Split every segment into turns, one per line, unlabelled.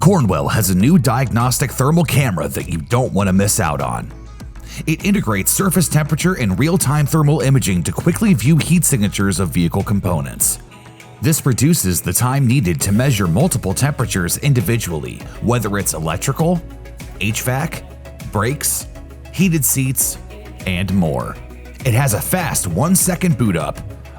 Cornwell has a new diagnostic thermal camera that you don't want to miss out on. It integrates surface temperature and real-time thermal imaging to quickly view heat signatures of vehicle components. This reduces the time needed to measure multiple temperatures individually, whether it's electrical, HVAC, brakes, heated seats, and more. It has a fast 1-second boot up,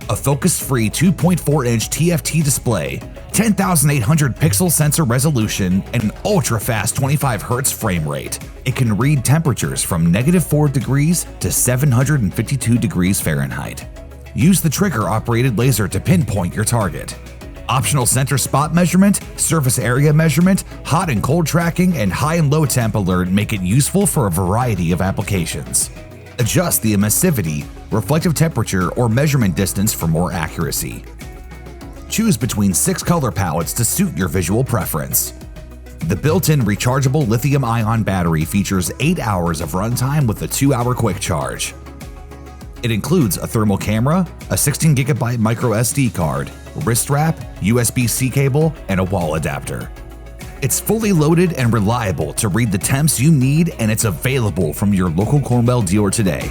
a focus-free 2.4-inch TFT display, 10,800 pixel sensor resolution, and an ultra-fast 25 Hz frame rate. It can read temperatures from -4 degrees to 752 degrees Fahrenheit. Use the trigger-operated laser to pinpoint your target. Optional center spot measurement, surface area measurement, hot and cold tracking, and high and low temp alert make it useful for a variety of applications. Adjust the emissivity, reflective temperature, or measurement distance for more accuracy. Choose between 6 color palettes to suit your visual preference. The built-in rechargeable lithium-ion battery features 8 hours of runtime with a 2-hour quick charge. It includes a thermal camera, a 16GB micro SD card, wrist wrap, USB-C cable, and a wall adapter. It's fully loaded and reliable to read the temps you need, and it's available from your local Cornwell dealer today.